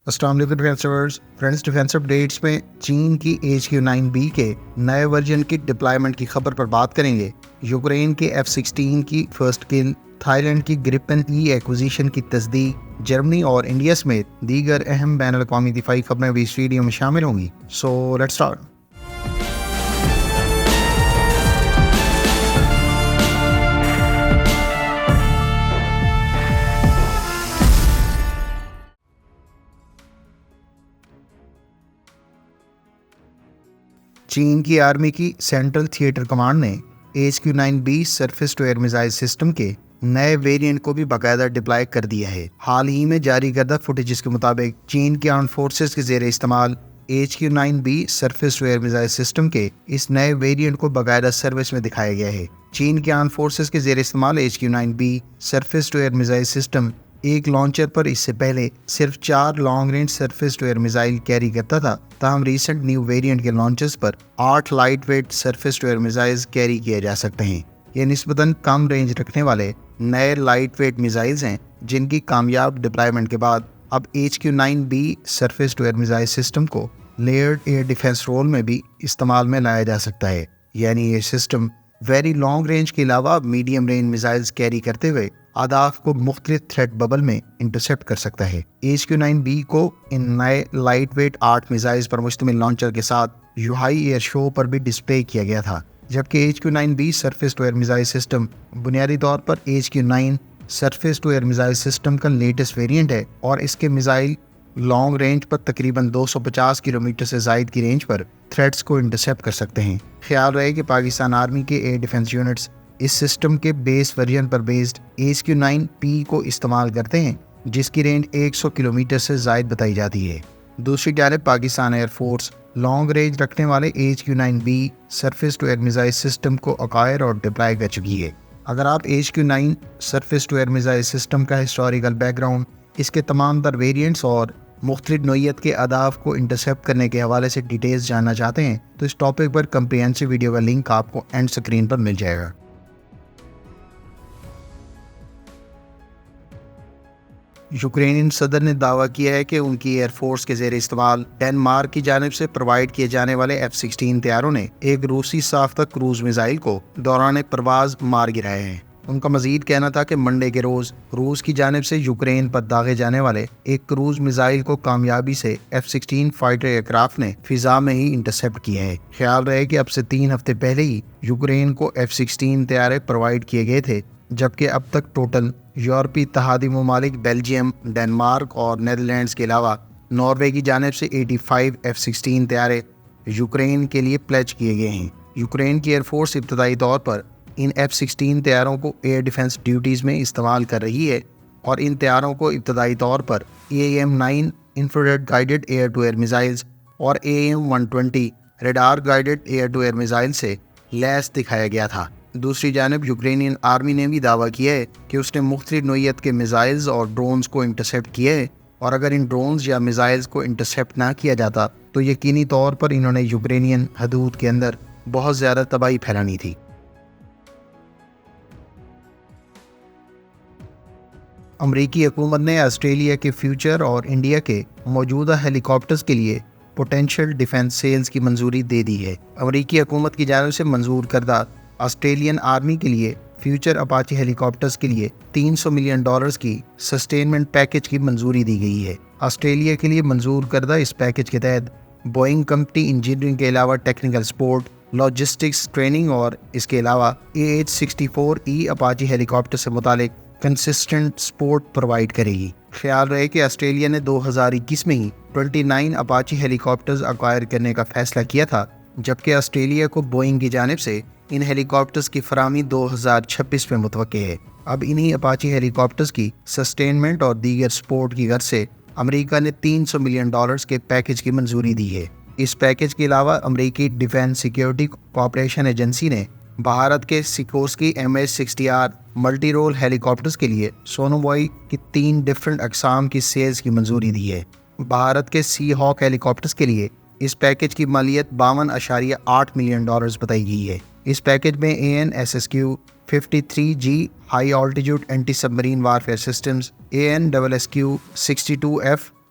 السلام علیکم friends defence updates میں چین کی HQ-9B کے نئے ورژن کی ڈپلائمنٹ کی خبر پر بات کریں گے۔ یوکرین کے F-16 کی فرسٹ کل، تھائی لینڈ کی گریپن ایکوزیشن کی تصدیق، جرمنی اور انڈیا سمیت دیگر اہم بین الاقوامی دفاعی خبریں بھی اس ویڈیو میں شامل ہوں گی۔ So let's start. چین کی آرمی کی سینٹرل تھیٹر کمانڈ نے HQ-9B surface to air missile system کے نئے ویریئنٹ کو بھی باقاعدہ ڈپلائی کر دیا ہے۔ حال ہی میں جاری کردہ فوٹیجز کے مطابق چین کی آرمڈ فورسز کے زیر استعمال HQ-9B surface to air missile system کے اس نئے ویریئنٹ کو باقاعدہ سروس میں دکھایا گیا ہے۔ چین کی آرمڈ فورسز کے زیر استعمال HQ-9B surface to air missile system ایک لانچر پر اس سے پہلے صرف 4 long range surface to air missile carry کرتا تھا، تاہم ریسنٹ نیو ویریئنٹ کے لانچرز پر 8 light weight surface to air missiles carry کیے جا سکتے ہیں۔ یہ نسبتاً کم رینج رکھنے والے نئے لائٹ ویٹ میزائلز ہیں، جن کی کامیاب ڈپلائمنٹ کے بعد اب HQ-9B surface to air missile system کو لیئرڈ ایئر ڈیفنس رول میں بھی استعمال میں لایا جا سکتا ہے، یعنی یہ سسٹم ویری لانگ رینج کے علاوہ میڈیم رینج میزائلز کیری کرتے ہوئے اہداف کو مختلف تھریٹ ببل میں انٹرسیپٹ کر سکتا ہے۔ HQ-9B کو ان نئے لائٹ ویٹ 8 میزائلز پر مشتمل لانچر کے ساتھ یوہائی ایئر شو پر بھی ڈسپلے کیا گیا تھا، جبکہ HQ-9B surface to air missile system بنیادی طور پر HQ-9 surface to air missile system کا لیٹسٹ ویریئنٹ ہے اور اس کے میزائل لانگ رینج پر تقریباً 250 کلومیٹر سے زائد کی رینج پر تھریٹس کو انٹرسیپٹ کر سکتے ہیں۔ خیال رہے کہ پاکستان آرمی کے ایئر ڈیفنس یونٹس اس سسٹم کے بیس ورژن پر بیسڈ HQ-9P کو استعمال کرتے ہیں، جس کی رینج 100 کلومیٹر سے زائد بتائی جاتی ہے۔ دوسری جانب Pakistan air force long range رکھنے والے HQ-9B surface to air missile system کو اکوائر اور ڈپلائی کر چکی ہے۔ اگر آپ HQ-9 surface to air missile system کا ہسٹوریکل بیک گراؤنڈ، اس کے تمام تر ویریئنٹس اور مختلف نوعیت کے اہداف کو انٹرسیپٹ کرنے کے حوالے سے ڈیٹیلز جاننا چاہتے ہیں تو اس ٹاپک پر کمپریہنسو ویڈیو کا لنک آپ کو اینڈ سکرین پر مل جائے گا۔ یوکرینین صدر نے دعویٰ کیا ہے کہ ان کی ایئر فورس کے زیر استعمال ڈنمارک کی جانب سے پرووائڈ کیے جانے والے F-16 طیاروں نے ایک روسی ساختہ کروز میزائل کو دوران پرواز مار گرایا ہے۔ ان کا مزید کہنا تھا کہ منڈے کے روز روس کی جانب سے یوکرین پر داغے جانے والے ایک کروز میزائل کو کامیابی سے F-16 فائٹر ایئر کرافٹ نے فضا میں ہی انٹرسیپٹ کیا ہے۔ خیال رہے کہ اب سے 3 ہفتے پہلے ہی یوکرین کو F-16 طیارے پرووائڈ کیے گئے تھے، جبکہ اب تک ٹوٹل یورپی اتحادی ممالک بیلجیم، ڈنمارک اور نیدرلینڈز کے علاوہ ناروے کی جانب سے 85 F-16 طیارے یوکرین کے لیے پلیج کیے گئے ہیں۔ یوکرین کی ایئر فورس ابتدائی طور پر ان F-16 طیاروں کو ایئر ڈیفنس ڈیوٹیز میں استعمال کر رہی ہے اور ان طیاروں کو ابتدائی طور پر AIM-9 infrared guided air to air missiles اور AIM-120 radar guided air to air missile سے لیس دکھایا گیا تھا۔ دوسری جانب یوکرینین آرمی نے بھی دعویٰ کیا ہے کہ اس نے مختلف نوعیت کے میزائلز اور ڈرونز کو انٹرسیپٹ کیا ہے، اور اگر ان ڈرونز یا میزائلز کو انٹرسیپٹ نہ کیا جاتا تو یقینی طور پر انہوں نے یوکرینین حدود کے اندر بہت زیادہ تباہی پھیلانی تھی۔ امریکی حکومت نے آسٹریلیا کے فیوچر اور انڈیا کے موجودہ ہیلی کاپٹرز کے لیے پوٹینشیل ڈیفنس سیلز کی منظوری دے دی ہے۔ امریکی حکومت کی جانب سے منظور کردہ آسٹریلین آرمی کے لیے فیوچر اپاچی ہیلی کاپٹرز کے لیے $300 ملین کی سسٹینمنٹ پیکج کی منظوری دی گئی ہے۔ آسٹریلیا کے لیے منظور کردہ اس پیکج کے تحت بوئنگ کمپنی انجینئرنگ کے علاوہ ٹیکنیکل سپورٹ، لاجسٹکس، ٹریننگ اور اس کے علاوہ AH-64E اپاچی ہیلی کاپٹر سے متعلق کنسسٹنٹ سپورٹ پرووائڈ کرے گی۔ خیال رہے کہ آسٹریلیا نے 2021 میں ہی 29 اپاچی ہیلی کاپٹرز ایکوائر کرنے کا فیصلہ کیا تھا، جبکہ آسٹریلیا کو بوئنگ کی جانب سے ان ہیلی کاپٹرز کی فراہمی 2026 میں متوقع ہے۔ اب انہی اپاچی ہیلی کاپٹرز کی سسٹینمنٹ اور دیگر سپورٹ کی غرض سے امریکہ نے $300 ملین کے پیکج کی منظوری دی ہے۔ اس پیکج کے علاوہ امریکی ڈیفنس سیکیورٹی کوآپریشن ایجنسی نے بھارت کے سیکورسکی MH-60R ملٹی رول ہیلی کاپٹرز کے لیے سونووائی کی 3 ڈفرنٹ اقسام کی سیلز کی منظوری دی ہے۔ بھارت کے سی ہاک ہیلی کاپٹرز کے لیے اس پیکج کی مالیت $52.8 ملین بتائی گئی ہے۔ اس پیکج میں AN/SSQ-53G high altitude anti submarine warfare systems, AN/SSQ-62F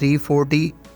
340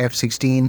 F-16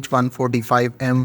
H-145M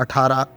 18